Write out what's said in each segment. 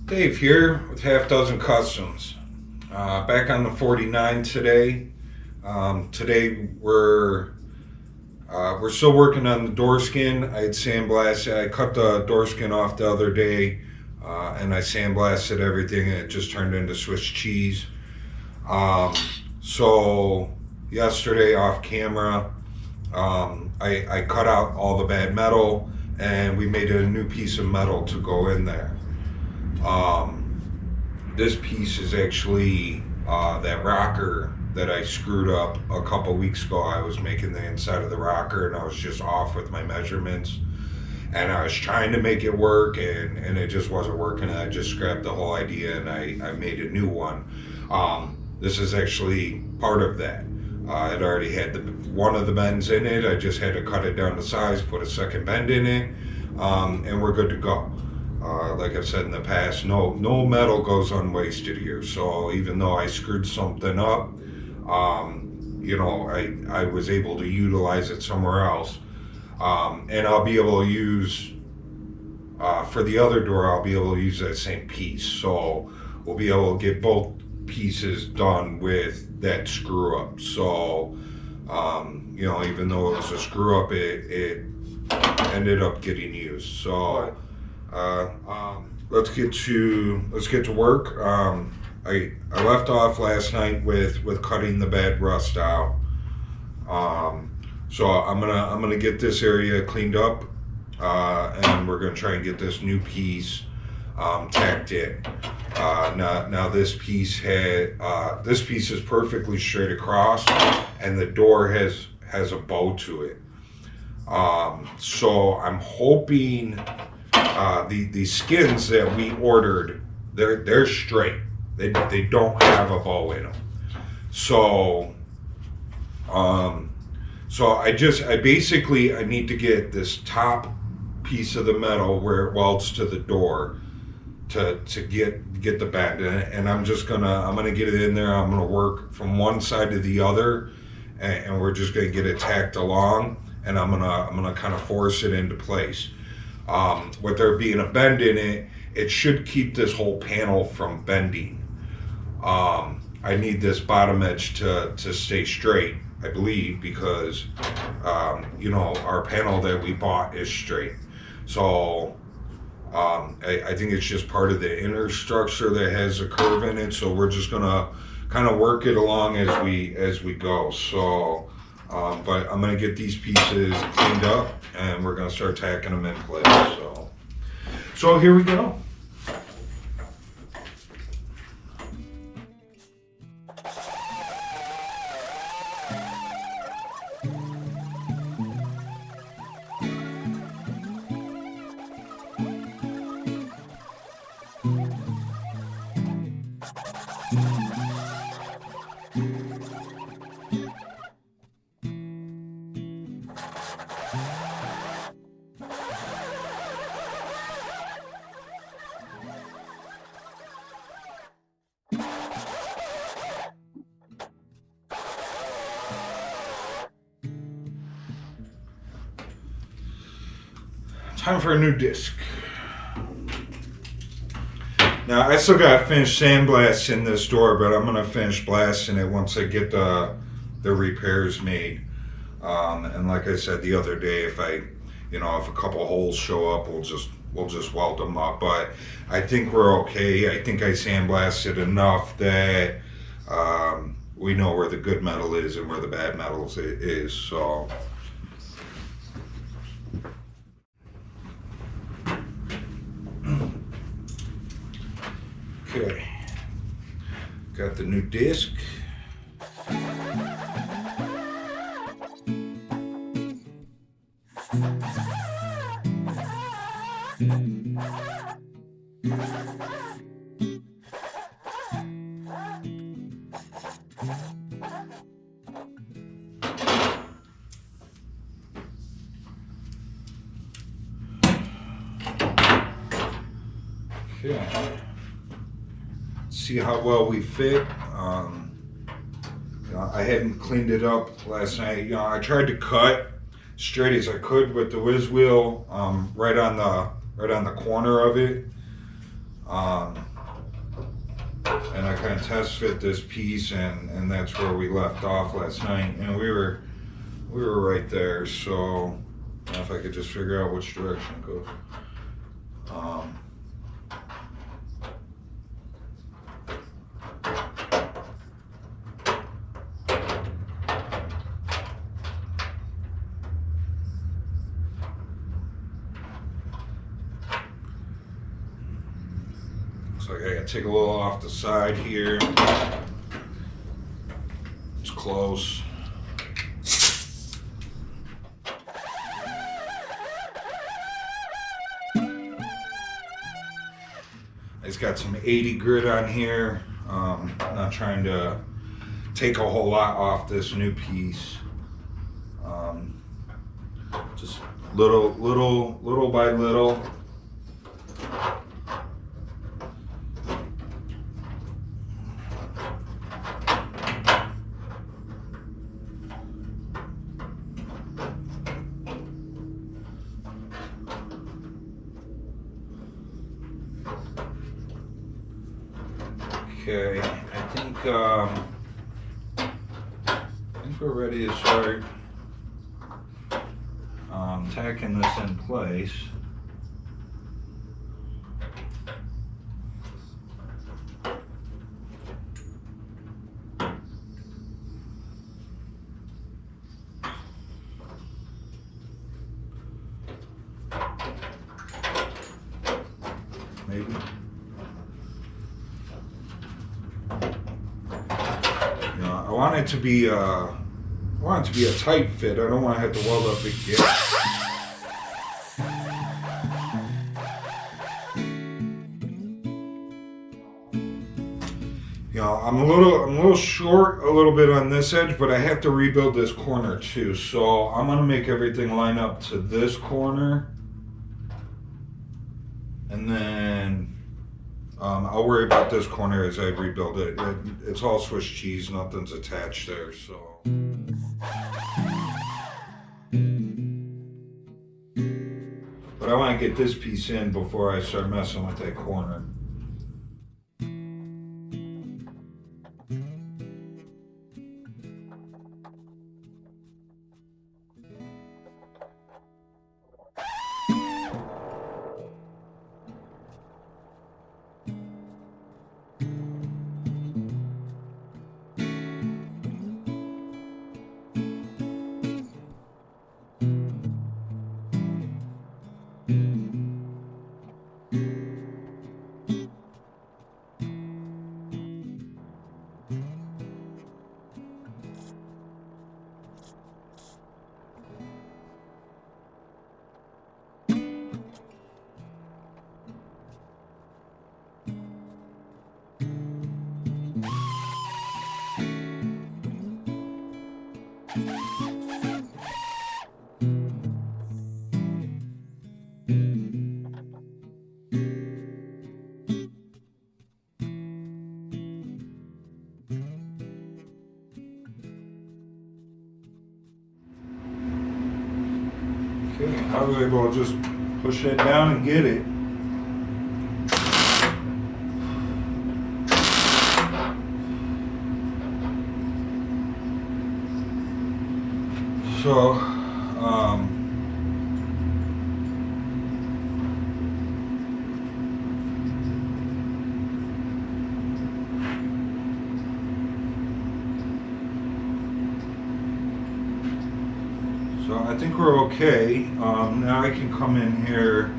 Dave here with Half Dozen Customs. Back on the 49 today. Today we're still working on the door skin. I had sandblasted. I cut the door skin off the other day, and I sandblasted everything, and it just turned into Swiss cheese. So yesterday off camera, I cut out all the bad metal, and we made a new piece of metal to go in there. This piece is actually that rocker that I screwed up a couple weeks ago. I was making the inside of the rocker and I was just off with my measurements, and I was trying to make it work, and it just wasn't working. I just scrapped the whole idea and I made a new one. This is actually part of that. It already had one of the bends in it. I just had to cut it down to size, put a second bend in it, and we're good to go. Like I've said in the past, no metal goes unwasted here. So even though I screwed something up, I was able to utilize it somewhere else. And I'll be able to use, for the other door, I'll be able to use that same piece. So we'll be able to get both pieces done with that screw up. So, even though it was a screw up, it ended up getting used. So, let's get to work. I left off last night with cutting the bad rust out. So I'm gonna get this area cleaned up, and we're gonna try and get this new piece tacked in. Now this piece is perfectly straight across, and the door has a bow to it. So I'm hoping the skins that we ordered, they're straight. They don't have a bow in them. So I need to get this top piece of the metal where it welds to the door to get the bend, and I'm gonna get it in there. I'm gonna work from one side to the other, and we're just gonna get it tacked along, and I'm gonna kind of force it into place. With there being a bend in it, it should keep this whole panel from bending. I need this bottom edge to stay straight, I believe, because our panel that we bought is straight. So I think it's just part of the inner structure that has a curve in it. So we're just gonna kind of work it along as we go. So, but I'm gonna get these pieces cleaned up, and we're gonna start tacking them in place. So here we go. Time for a new disc. Now I still got to finish sandblasting this door, but I'm gonna finish blasting it once I get the repairs made. And like I said the other day, if a couple holes show up, we'll just weld them up. But I think we're okay. I think I sandblasted enough that we know where the good metal is and where the bad metal is. So. Okay, got the new disc. Okay. See how well we fit. I hadn't cleaned it up last night. I tried to cut straight as I could with the whiz wheel, right on the corner of it. And I kind of test fit this piece, and that's where we left off last night, and we were right there. So if I could just figure out which direction it goes. Looks like I gotta take a little off the side here. It's close. It's got some 80 grit on here. Not trying to take a whole lot off this new piece. Just little by little. Okay, I think we're ready to start tacking this in place. Maybe. I want it to be a tight fit. I don't want to have to weld up again. I'm a little short a little bit on this edge, but I have to rebuild this corner too. So I'm gonna make everything line up to this corner, and then I'll worry about this corner as I rebuild it. It's all Swiss cheese, nothing's attached there, so. But I want to get this piece in before I start messing with that corner. Okay, I was able to just push that down and get it. So, I think we're okay. Now I can come in here.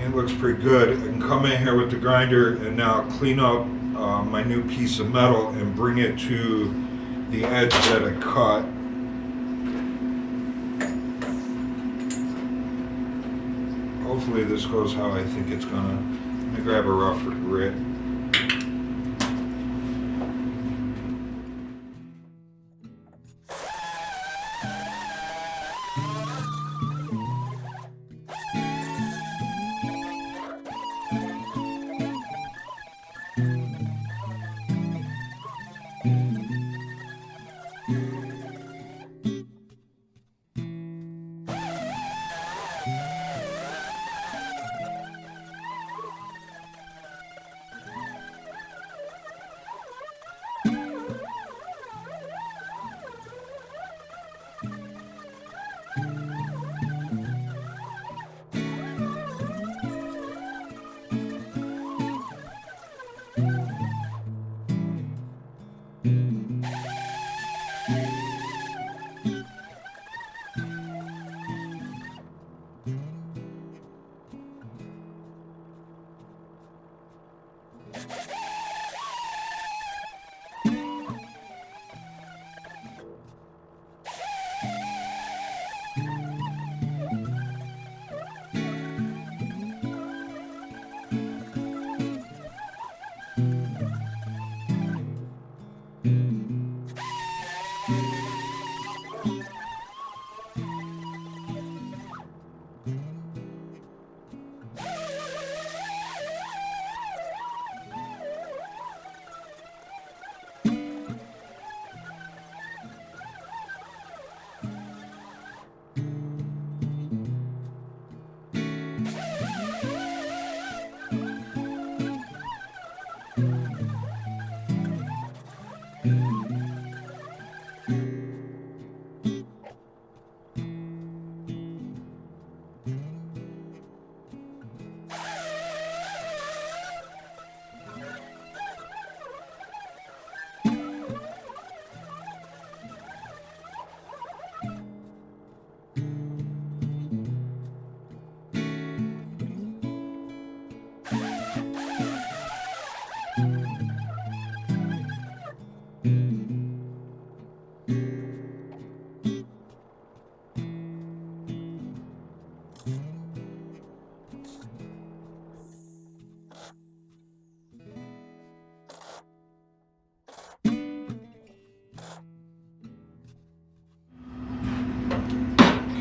It looks pretty good. I can come in here with the grinder and now clean up my new piece of metal and bring it to the edge that I cut. Hopefully this goes how I think it's gonna. Let me grab a rougher grit.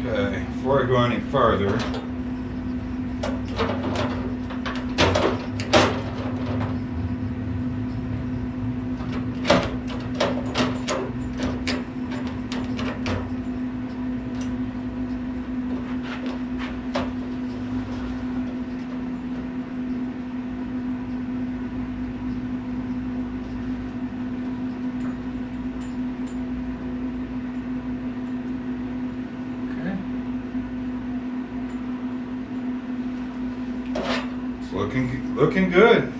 Okay, before I go any farther, looking good.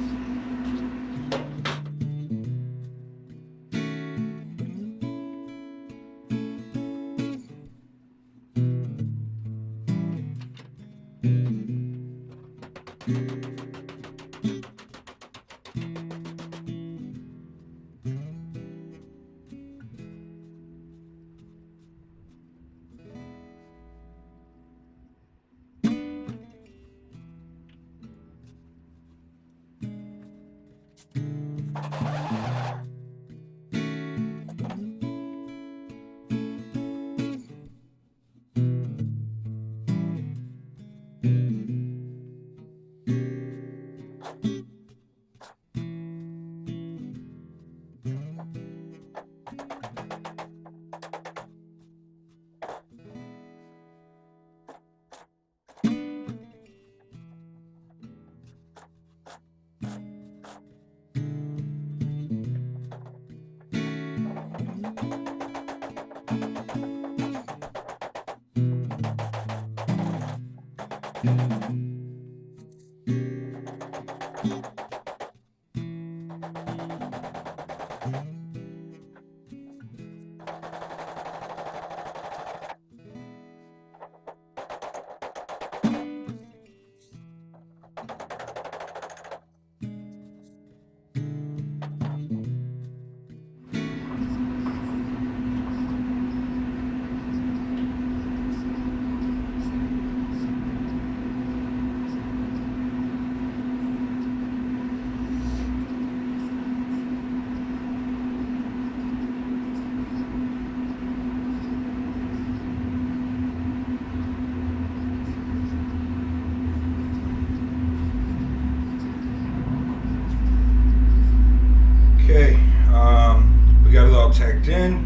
We got it all tacked in.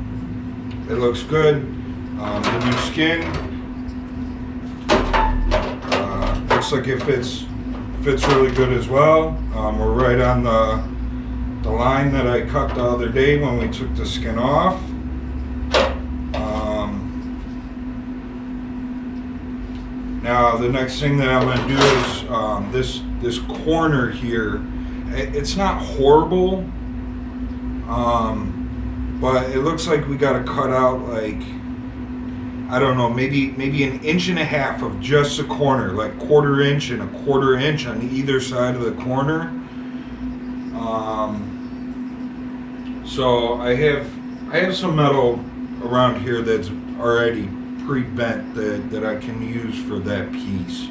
It looks good. The new skin looks like it fits really good as well. We're right on the line that I cut the other day when we took the skin off. Now the next thing that I'm going to do is this corner here. It's not horrible. But it looks like we got to cut out, like, I don't know, maybe 1.5 inches of just the corner, like 1/4 inch and 1/4 inch on either side of the corner. So I have some metal around here that's already pre-bent that I can use for that piece.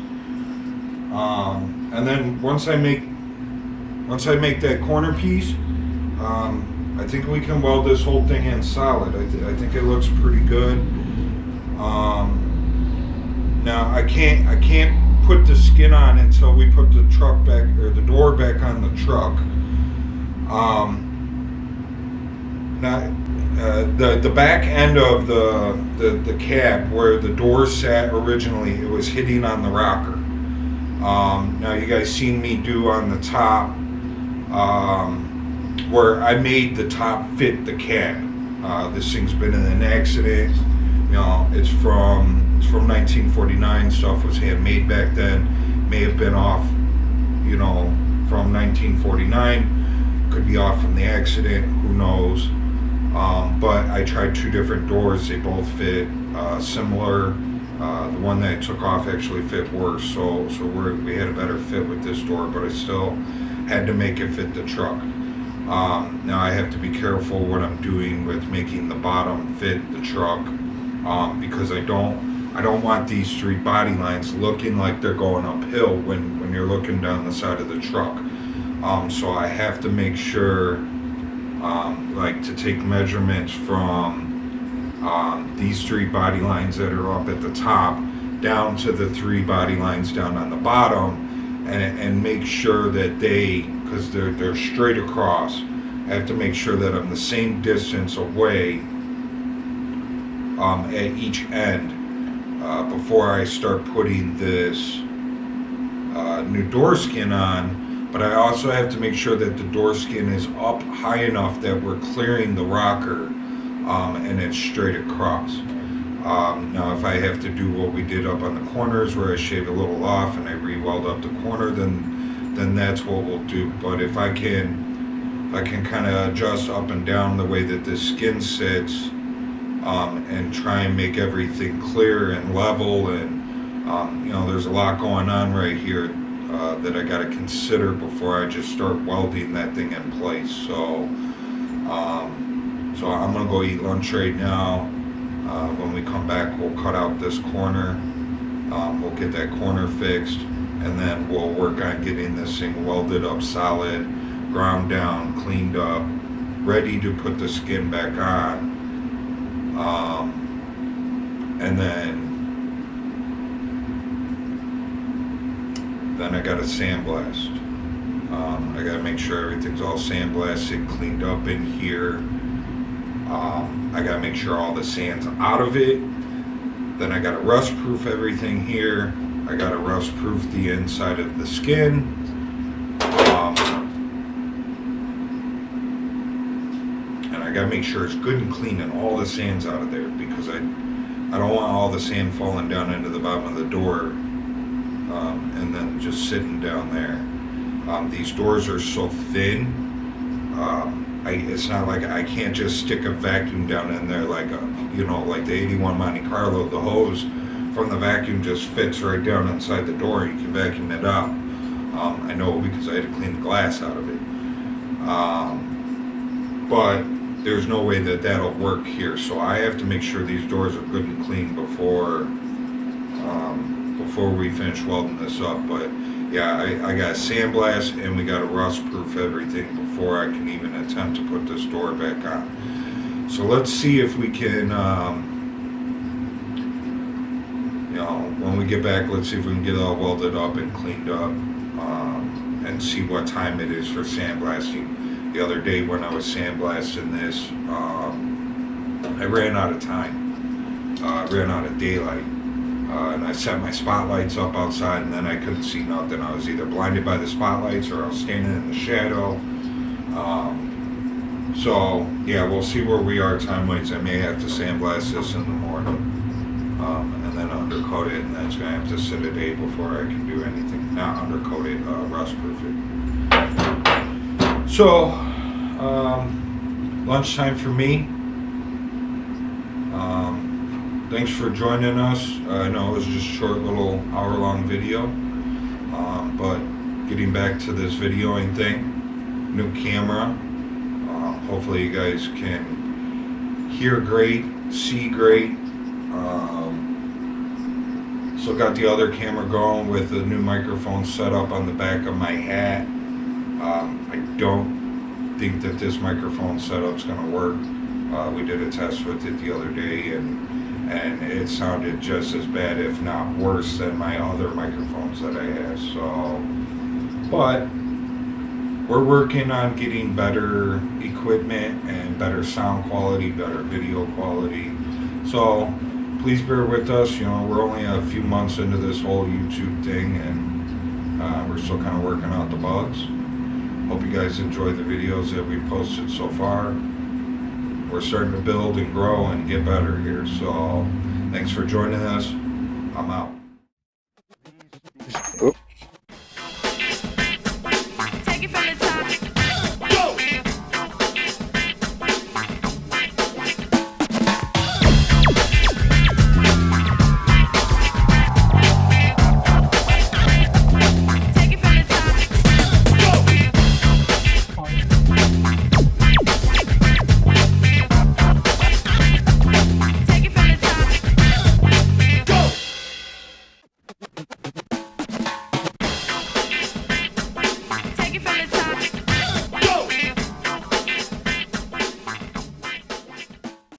And then once I make that corner piece, I think we can weld this whole thing in solid. I think it looks pretty good. Now I can't put the skin on until we put the truck back, or the door back on the truck. Now the back end of the cab where the door sat originally, it was hitting on the rocker. Now you guys seen me do on the top. where I made the top fit the cab. This thing's been in an accident. You know, it's from 1949. Stuff was handmade back then. May have been off, you know, from 1949. Could be off from the accident. Who knows? But I tried two different doors. They both fit similar. The one that I took off actually fit worse. So we had a better fit with this door, but I still had to make it fit the truck. Now I have to be careful what I'm doing with making the bottom fit the truck, because I don't want these three body lines looking like they're going uphill when you're looking down the side of the truck. So I have to make sure, like, to take measurements from these three body lines that are up at the top down to the three body lines down on the bottom, and make sure that because they're straight across, I have to make sure that I'm the same distance away at each end before I start putting this new door skin on. But I also have to make sure that the door skin is up high enough that we're clearing the rocker and it's straight across. Now if I have to do what we did up on the corners where I shave a little off and I re-weld up the corner, then that's what we'll do. But if I can kind of adjust up and down the way that this skin sits, and try and make everything clear and level, and you know, there's a lot going on right here that I got to consider before I just start welding that thing in place. So I'm gonna go eat lunch right now. When we come back, we'll cut out this corner, we'll get that corner fixed, and then we'll work on getting this thing welded up solid, ground down, cleaned up, ready to put the skin back on. And then I got to sandblast. I got to make sure everything's all sandblasted, cleaned up in here. I got to make sure all the sand's out of it. Then I got to rust proof everything here. I got to rust proof the inside of the skin. And I got to make sure it's good and clean and all the sand's out of there, because I don't want all the sand falling down into the bottom of the door and then just sitting down there. These doors are so thin. It's not like I can't just stick a vacuum down in there like like the 81 Monte Carlo. The hose from the vacuum just fits right down inside the door. You can vacuum it out. I know because I had to clean the glass out of it. But there's no way that that'll work here. So I have to make sure these doors are good and clean before we finish welding this up. But yeah, I got to sandblast and we got to rust proof everything before I can even attempt to put this door back on. So let's see if we can, when we get back, let's see if we can get it all welded up and cleaned up, and see what time it is for sandblasting. The other day when I was sandblasting this, I ran out of time. I ran out of daylight. And I set my spotlights up outside, and then I couldn't see nothing. I was either blinded by the spotlights or I was standing in the shadow. So yeah, we'll see where we are time-wise. I may have to sandblast this in the morning, and then undercoat it, and then it's going to have to sit a day before I can do anything. Not undercoat it, rust proof it. So lunchtime for me. Thanks for joining us. I know it was just a short little hour-long video, but getting back to this videoing thing, new camera. Hopefully you guys can hear great, see great. So got the other camera going with the new microphone set up on the back of my hat. I don't think that this microphone setup's going to work. We did a test with it the other day, and it sounded just as bad, if not worse, than my other microphones that I have. So, but we're working on getting better equipment and better sound quality, better video quality. So please bear with us. You know, we're only a few months into this whole YouTube thing, and we're still kind of working out the bugs. Hope you guys enjoy the videos that we've posted so far. We're starting to build and grow and get better here. So thanks for joining us. I'm out.